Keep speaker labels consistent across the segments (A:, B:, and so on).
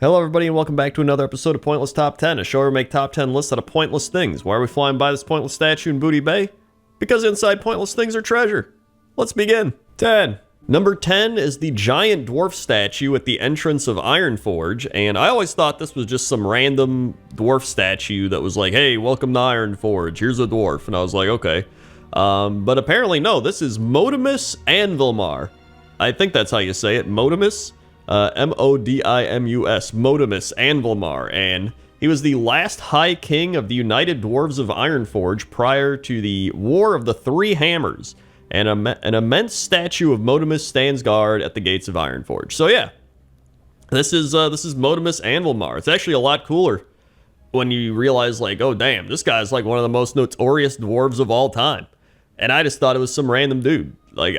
A: Hello everybody and welcome back to another episode of Pointless Top 10, a show where we make top 10 lists out of pointless things. Why are we flying by this pointless statue in Booty Bay? Because inside pointless things are treasure. Let's begin. 10. Number 10 is the giant dwarf statue at the entrance of Ironforge, and I always thought this was just some random dwarf statue that was like, hey, welcome to Ironforge, here's a dwarf, and I was like, okay. But apparently no, this is Modimus Anvilmar. I think that's how you say it, Modimus. M-O-D-I-M-U-S, Modimus Anvilmar, and he was the last High King of the United Dwarves of Ironforge prior to the War of the Three Hammers, and an immense statue of Modimus stands guard at the gates of Ironforge. So yeah, this is Modimus Anvilmar. It's actually a lot cooler when you realize, like, oh damn, this guy's like one of the most notorious dwarves of all time, and I just thought it was some random dude. Like,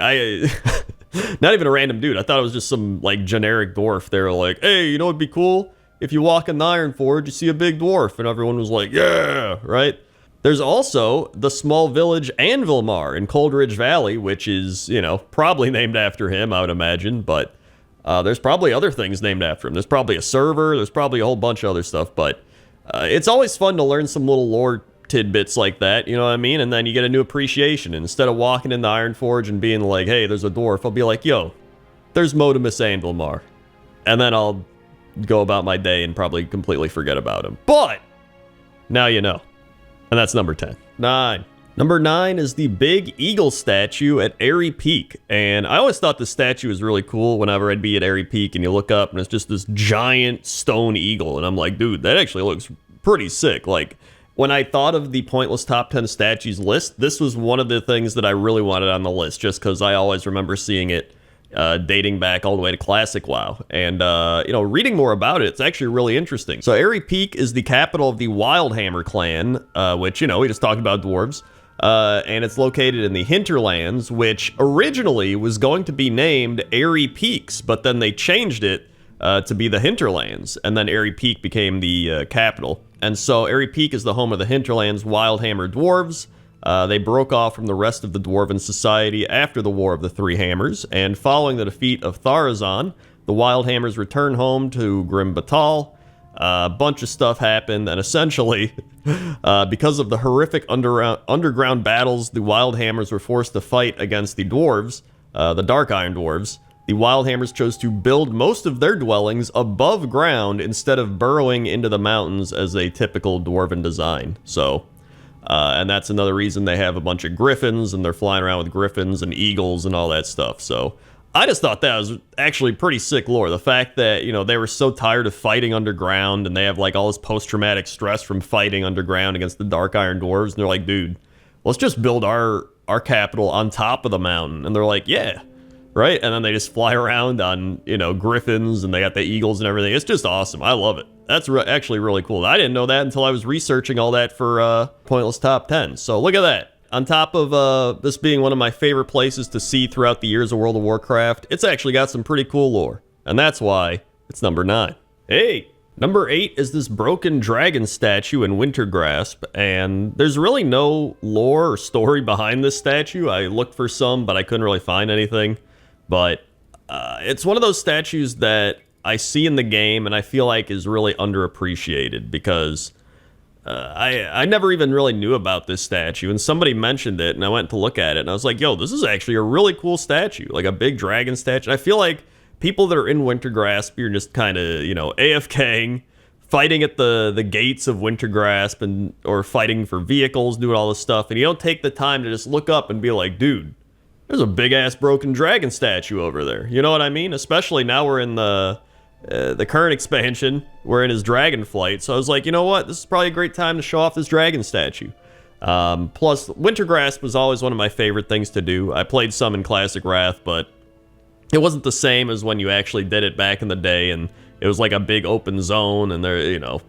A: not even a random dude. I thought it was just some, like, generic dwarf. They were like, hey, you know what'd be cool? If you walk in the Ironforge, you see a big dwarf. And everyone was like, yeah, right? There's also the small village Anvilmar in Coldridge Valley, which is, you know, probably named after him, I would imagine. But there's probably other things named after him. There's probably a server. There's probably a whole bunch of other stuff. But it's always fun to learn some little lore tidbits like that, you know what I mean? And then you get a new appreciation. And instead of walking in the Ironforge and being like, hey, there's a dwarf, I'll be like, yo, there's Modimus Anvilmar. And then I'll go about my day and probably completely forget about him. But now you know. And that's number 10. 9. Number 9 is the big eagle statue at Airy Peak. And I always thought the statue was really cool whenever I'd be at Airy Peak and you look up and it's just this giant stone eagle. And I'm like, dude, that actually looks pretty sick. Like, when I thought of the Pointless Top 10 Statues list, this was one of the things that I really wanted on the list, just because I always remember seeing it dating back all the way to Classic WoW. And, you know, reading more about it, it's actually really interesting. So Airy Peak is the capital of the Wildhammer clan, which, you know, we just talked about dwarves. And it's located in the Hinterlands, which originally was going to be named Airy Peaks, but then they changed it to be the Hinterlands, and then Airy Peak became the capital. And so Airy Peak is the home of the Hinterlands Wildhammer dwarves. They broke off from the rest of the dwarven society after the War of the Three Hammers, and following the defeat of Tharazan, the Wildhammers returned home to Grim Batal. A bunch of stuff happened, and essentially, because of the horrific underground battles the Wildhammers were forced to fight against the dwarves, the Dark Iron dwarves, the Wildhammers chose to build most of their dwellings above ground instead of burrowing into the mountains as a typical dwarven design. So, and that's another reason they have a bunch of griffins, and they're flying around with griffins and eagles and all that stuff. So, I just thought that was actually pretty sick lore. The fact that, you know, they were so tired of fighting underground, and they have, like, all this post-traumatic stress from fighting underground against the Dark Iron dwarves, and they're like, dude, let's just build our capital on top of the mountain. And they're like, yeah. Right? And then they just fly around on, you know, griffins, and they got the eagles and everything. It's just awesome. I love it. That's actually really cool. I didn't know that until I was researching all that for Pointless Top 10. So look at that. On top of this being one of my favorite places to see throughout the years of World of Warcraft, it's actually got some pretty cool lore. And that's why it's number 9. 8. Number 8 is this broken dragon statue in Wintergrasp, and there's really no lore or story behind this statue. I looked for some, but I couldn't really find anything. But it's one of those statues that I see in the game and I feel like is really underappreciated, because I never even really knew about this statue, and somebody mentioned it and I went to look at it and I was like, yo, this is actually a really cool statue, like a big dragon statue. And I feel like people that are in Wintergrasp, you're just kind of, you know, AFKing, fighting at the gates of Wintergrasp, or fighting for vehicles, doing all this stuff, and you don't take the time to just look up and be like, dude, there's a big-ass broken dragon statue over there. You know what I mean? Especially now we're in the current expansion. We're in his dragon flight. So I was like, you know what? This is probably a great time to show off this dragon statue. Plus, Wintergrasp was always one of my favorite things to do. I played some in Classic Wrath, but it wasn't the same as when you actually did it back in the day, and it was like a big open zone, and there, you know.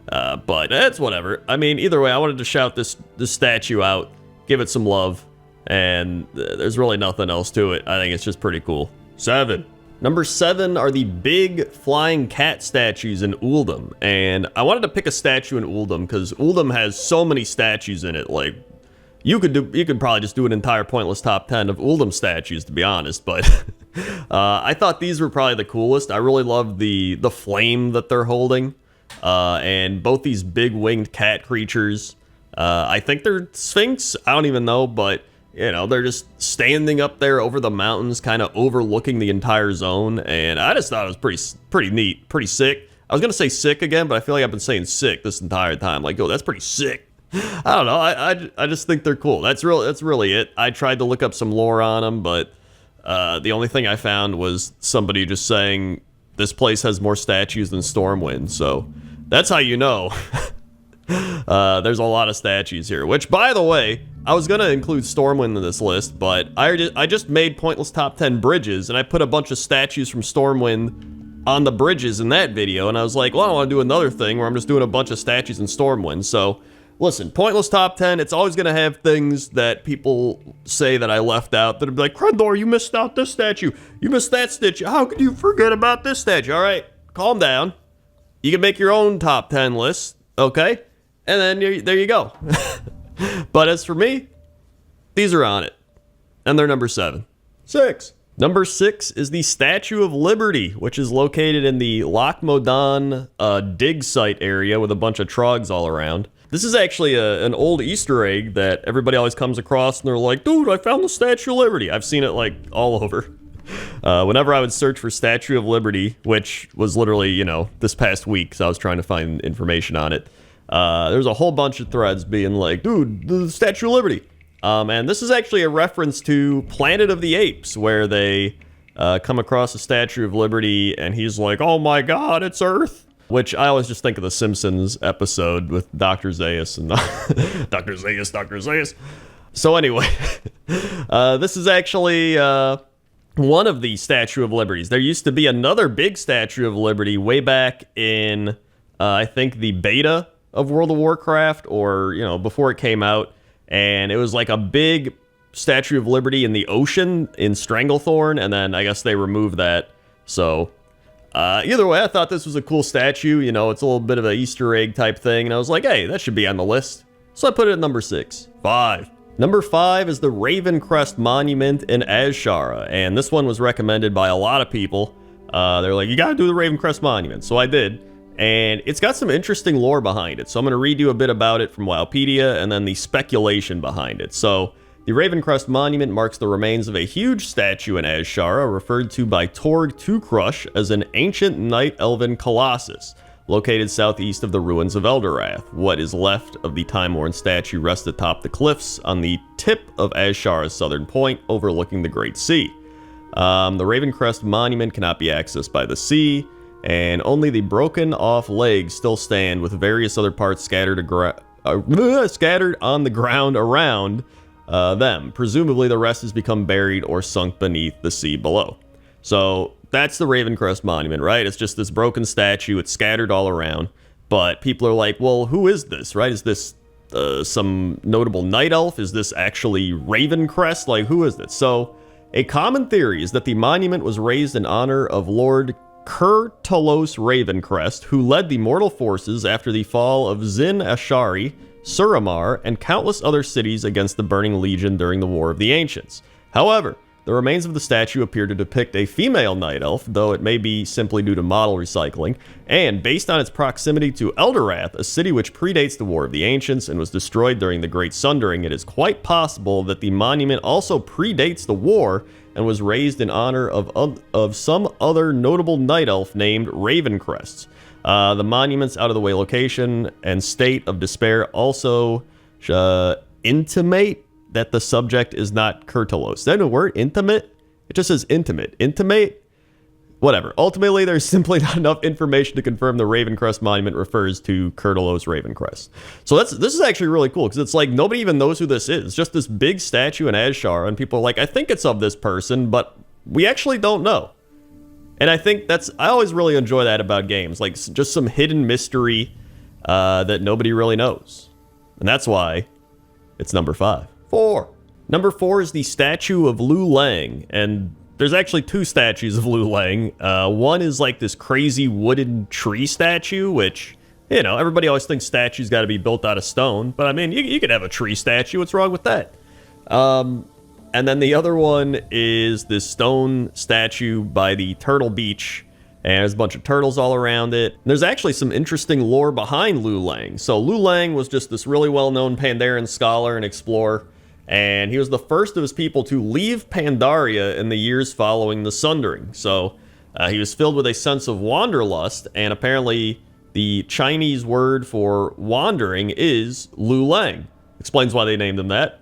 A: But it's whatever. I mean, either way, I wanted to shout this statue out, give it some love. And there's really nothing else to it. I think it's just pretty cool. 7. Number 7 are the big flying cat statues in Uldum. And I wanted to pick a statue in Uldum because Uldum has so many statues in it. Like, You could probably just do an entire pointless top 10 of Uldum statues, to be honest, but I thought these were probably the coolest. I really love the flame that they're holding, and both these big winged cat creatures. I think they're Sphinx. I don't even know, but you know, they're just standing up there over the mountains, kind of overlooking the entire zone, and I just thought it was pretty neat, pretty sick. I was gonna say sick again, but I feel like I've been saying sick this entire time. Like, oh, that's pretty sick. I don't know. I just think they're cool. That's really it. I tried to look up some lore on them, but the only thing I found was somebody just saying this place has more statues than Stormwind. So that's how you know. There's a lot of statues here. Which, by the way, I was gonna include Stormwind in this list, but I just made pointless top 10 bridges, and I put a bunch of statues from Stormwind on the bridges in that video, and I was like, well, I want to do another thing where I'm just doing a bunch of statues in Stormwind. So listen, pointless top 10, it's always going to have things that people say that I left out that'll be like, Crendor, you missed out this statue. You missed that statue. How could you forget about this statue? All right, calm down. You can make your own top 10 list, okay? And then there you go. But as for me, these are on it. And they're number 7. 6. Number 6 is the Statue of Liberty, which is located in the Loch Modan dig site area with a bunch of trogs all around. This is actually an old Easter egg that everybody always comes across, and they're like, dude, I found the Statue of Liberty. I've seen it, like, all over. Whenever I would search for Statue of Liberty, which was literally, you know, this past week, because I was trying to find information on it, there's a whole bunch of threads being like, dude, the Statue of Liberty. And this is actually a reference to Planet of the Apes, where they come across a Statue of Liberty, and he's like, oh my god, it's Earth. Which I always just think of the Simpsons episode with Dr. Zaius and Dr. Zaius. So anyway, this is actually one of the Statue of Liberties. There used to be another big Statue of Liberty way back in, I think, the beta of World of Warcraft, or, you know, before it came out. And it was like a big Statue of Liberty in the ocean in Stranglethorn, and then I guess they removed that. So either way, I thought this was a cool statue. You know, it's a little bit of an Easter egg type thing, and I was like, hey, that should be on the list. So I put it at number 6. 5. Number 5 is the Ravencrest Monument in Azshara, and this one was recommended by a lot of people. They're like, you gotta do the Ravencrest Monument, so I did. And it's got some interesting lore behind it, so I'm going to read you a bit about it from Wowpedia, and then the speculation behind it. So, the Ravencrest Monument marks the remains of a huge statue in Azshara, referred to by Torg Tookrush as an ancient night elven colossus, located southeast of the ruins of Eldorath. What is left of the time-worn statue rests atop the cliffs on the tip of Azshara's southern point, overlooking the Great Sea. The Ravencrest Monument cannot be accessed by the sea, and only the broken-off legs still stand, with various other parts scattered on the ground around them. Presumably, the rest has become buried or sunk beneath the sea below. So, that's the Ravencrest Monument, right? It's just this broken statue. It's scattered all around. But people are like, well, who is this, right? Is this some notable night elf? Is this actually Ravencrest? Like, who is this? So, a common theory is that the monument was raised in honor of Lord Kurtalos Ravencrest, who led the mortal forces after the fall of Zin Ashari, Suramar, and countless other cities against the Burning Legion during the War of the Ancients. However, the remains of the statue appear to depict a female night elf, though it may be simply due to model recycling, and based on its proximity to Eldorath, a city which predates the War of the Ancients and was destroyed during the Great Sundering, it is quite possible that the monument also predates the war and was raised in honor of some other notable night elf named Ravencrest. The monument's out-of-the-way location and state of despair also intimate that the subject is not Kurtalos. Is that a word? Intimate? It just says intimate. Intimate? Whatever. Ultimately, there's simply not enough information to confirm the Ravencrest Monument refers to Kurtalos Ravencrest. So this is actually really cool, because it's like nobody even knows who this is. It's just this big statue in Azshara, and people are like, I think it's of this person, but we actually don't know. And I think I always really enjoy that about games, like just some hidden mystery that nobody really knows. And that's why it's number 5. 4. Number 4 is the statue of Lu Lang, and there's actually 2 statues of Lu Lang. One is like this crazy wooden tree statue, which You know, everybody always thinks statues got to be built out of stone, but I mean, you could have a tree statue. What's wrong with that? And then the other one is this stone statue by the Turtle Beach, and there's a bunch of turtles all around it. There's actually some interesting lore behind Lu Lang. So Lu Lang was just this really well-known Pandaren scholar and explorer, and he was the first of his people to leave Pandaria in the years following the Sundering. So he was filled with a sense of wanderlust, and apparently the Chinese word for wandering is Lu Lang. Explains why they named him that.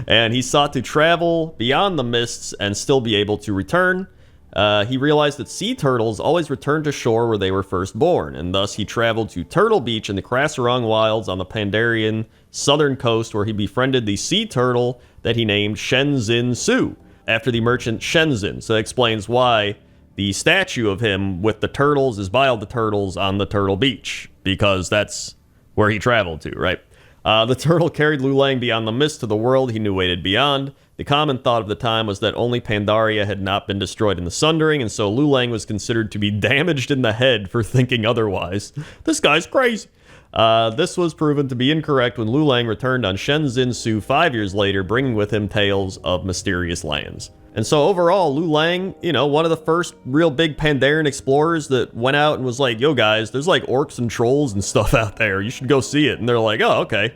A: And he sought to travel beyond the mists and still be able to return. He realized that sea turtles always returned to shore where they were first born, and thus he traveled to Turtle Beach in the Krasarong Wilds on the Pandarian southern coast, where he befriended the sea turtle that he named Shenzin Su, after the merchant Shenzin. So that explains why the statue of him with the turtles is by all the turtles on the Turtle Beach, because that's where he traveled to, right? The turtle carried Lu Lang beyond the mist to the world he knew waited beyond. The common thought of the time was that only Pandaria had not been destroyed in the Sundering, and so Lu Lang was considered to be damaged in the head for thinking otherwise. This guy's crazy. This was proven to be incorrect when Lu Lang returned on Shenzin Su 5 years later, bringing with him tales of mysterious lands. And so overall, Lu Lang, you know, one of the first real big Pandaren explorers that went out and was like, yo guys, there's like orcs and trolls and stuff out there. You should go see it. And they're like, oh, okay.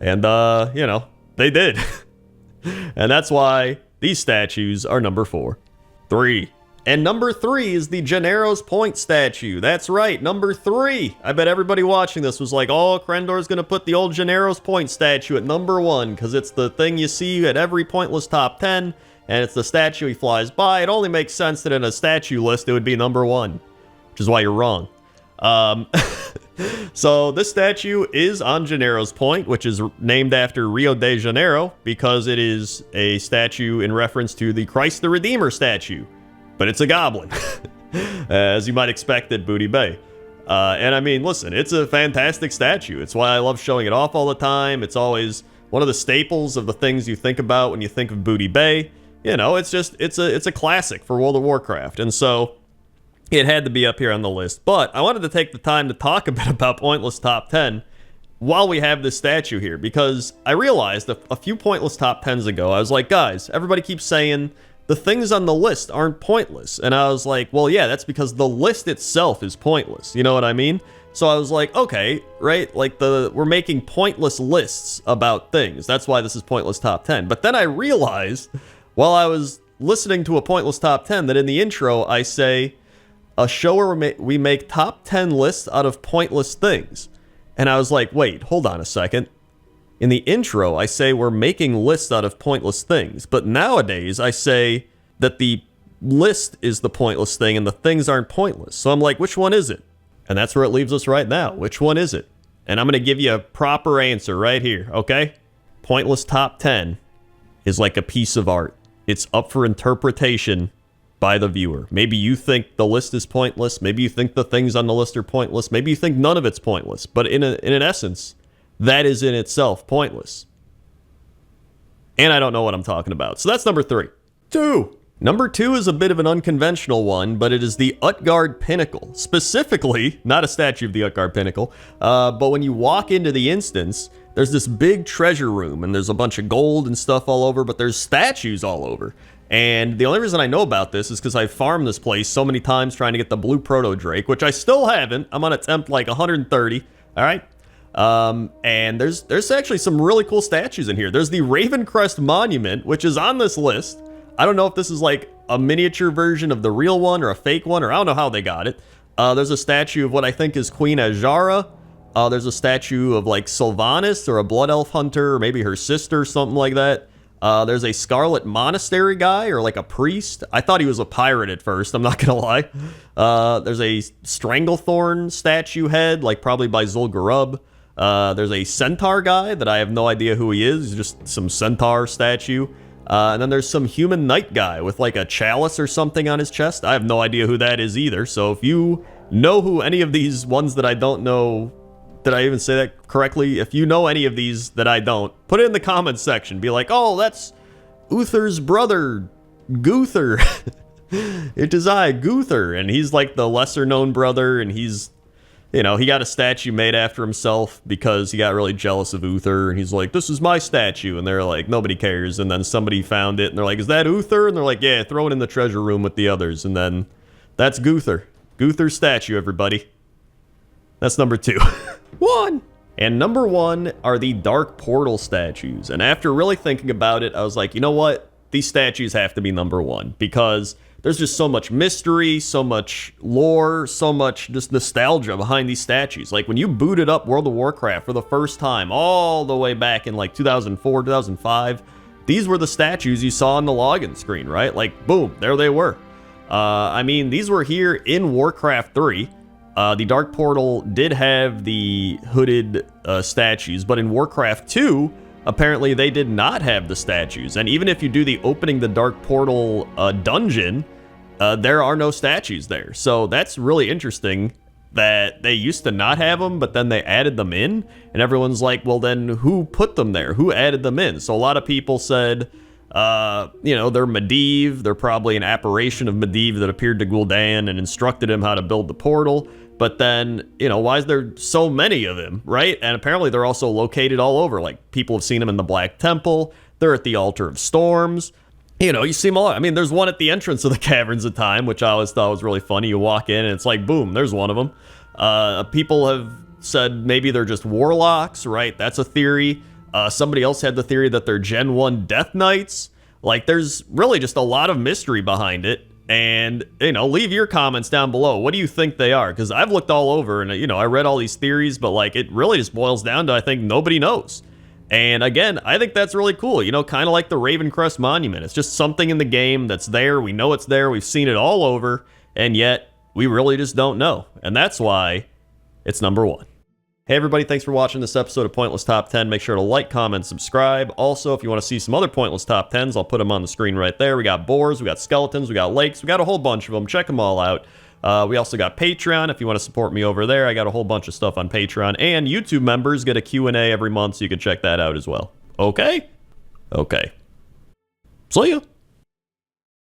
A: And, you know, they did. And that's why these statues are number 4. 3. And number 3 is the Gennaro's Point statue. That's right, number 3. I bet everybody watching this was like, oh, Crendor's gonna put the old Gennaro's Point statue at number 1, because it's the thing you see at every pointless top 10. And it's the statue he flies by. It only makes sense that in a statue list it would be number 1, which is why you're wrong. So this statue is on Gennaro's Point, which is named after Rio de Janeiro, because it is a statue in reference to the Christ the Redeemer statue. But it's a goblin, as you might expect at Booty Bay. And I mean, listen, it's a fantastic statue. It's why I love showing it off all the time. It's always one of the staples of the things you think about when you think of Booty Bay. You know, it's a classic for World of Warcraft, and so it had to be up here on the list. But I wanted to take the time to talk a bit about Pointless Top 10 while we have this statue here, because I realized a few Pointless Top 10s ago, I was like, guys, everybody keeps saying the things on the list aren't pointless, and I was like, well, yeah, that's because the list itself is pointless, you know what I mean? So I was like, okay, right, like we're making pointless lists about things, that's why this is Pointless Top 10. But then I realized, while I was listening to a Pointless Top 10, that in the intro I say, a show where we make top 10 lists out of pointless things. And I was like, wait, hold on a second. In the intro, I say we're making lists out of pointless things. But nowadays, I say that the list is the pointless thing and the things aren't pointless. So I'm like, which one is it? And that's where it leaves us right now. Which one is it? And I'm going to give you a proper answer right here, okay? Pointless Top 10 is like a piece of art. It's up for interpretation by the viewer. Maybe you think the list is pointless. Maybe you think the things on the list are pointless. Maybe you think none of it's pointless. But in an essence, that is in itself pointless. And I don't know what I'm talking about. So that's number 3. 2. Number 2 is a bit of an unconventional one, but it is the Utgard Pinnacle. Specifically, not a statue of the Utgard Pinnacle, but when you walk into the instance, there's this big treasure room, and there's a bunch of gold and stuff all over, but there's statues all over. And the only reason I know about this is because I farmed this place so many times trying to get the blue proto drake, which I still haven't. I'm on attempt like 130. All right. And there's actually some really cool statues in here. There's the Ravencrest Monument, which is on this list. I don't know if this is like a miniature version of the real one or a fake one, or I don't know how they got it. There's a statue of what I think is Queen Ajara. There's a statue of like Sylvanas, or a blood elf hunter, or maybe her sister, something like that. There's a Scarlet Monastery guy, or like a priest. I thought he was a pirate at first, I'm not gonna lie. There's a Stranglethorn statue head, like probably by Zul'Gurub. There's a centaur guy that I have no idea who he is. He's just some centaur statue. And then there's some human knight guy with like a chalice or something on his chest. I have no idea who that is either. So if you know who any of these ones that I don't know, did I even say that correctly? If you know any of these that I don't, put it in the comments section. Be like, oh, that's Uther's brother, Guther. It is I, Guther. And he's like the lesser known brother, and he's you know, he got a statue made after himself because he got really jealous of Uther, and he's like, this is my statue, and they're like, nobody cares, and then somebody found it, and they're like, is that Uther? And they're like, yeah, throw it in the treasure room with the others, and then that's Guther. Guther's statue, everybody. That's number 2. 1! And number 1 are the Dark Portal statues, and after really thinking about it, I was like, you know what? These statues have to be number 1, because there's just so much mystery, so much lore, so much just nostalgia behind these statues. Like, when you booted up World of Warcraft for the first time, all the way back in like 2004, 2005, these were the statues you saw on the login screen, right? Like, boom, there they were. I mean, these were here in Warcraft 3. The Dark Portal did have the hooded statues, but in Warcraft 2, apparently they did not have the statues. And even if you do the opening the Dark Portal dungeon, there are no statues there. So that's really interesting that they used to not have them, but then they added them in. And everyone's like, well, then who put them there? Who added them in? So a lot of people said, you know, they're Medivh. They're probably an apparition of Medivh that appeared to Gul'dan and instructed him how to build the portal. But then, you know, why is there so many of them, right? And apparently they're also located all over. Like, people have seen them in the Black Temple. They're at the Altar of Storms. You know, you see them all. I mean, there's one at the entrance of the Caverns of Time, which I always thought was really funny. You walk in and it's like, boom, there's one of them. People have said maybe they're just warlocks, right? That's a theory. Somebody else had the theory that they're Gen 1 Death Knights. Like, there's really just a lot of mystery behind it. And, you know, leave your comments down below. What do you think they are? Because I've looked all over and, you know, I read all these theories, but, like, it really just boils down to, I think, nobody knows. And, again, I think that's really cool. You know, kind of like the Ravencrest Monument. It's just something in the game that's there. We know it's there. We've seen it all over. And yet, we really just don't know. And that's why it's number 1. Hey everybody, thanks for watching this episode of Pointless Top 10. Make sure to like, comment, subscribe. Also, if you want to see some other Pointless Top 10s, I'll put them on the screen right there. We got boars, we got skeletons, we got lakes, we got a whole bunch of them. Check them all out. We also got Patreon. If you want to support me over there, I got a whole bunch of stuff on Patreon. And YouTube members get a Q&A every month, so you can check that out as well. Okay? Okay. See ya.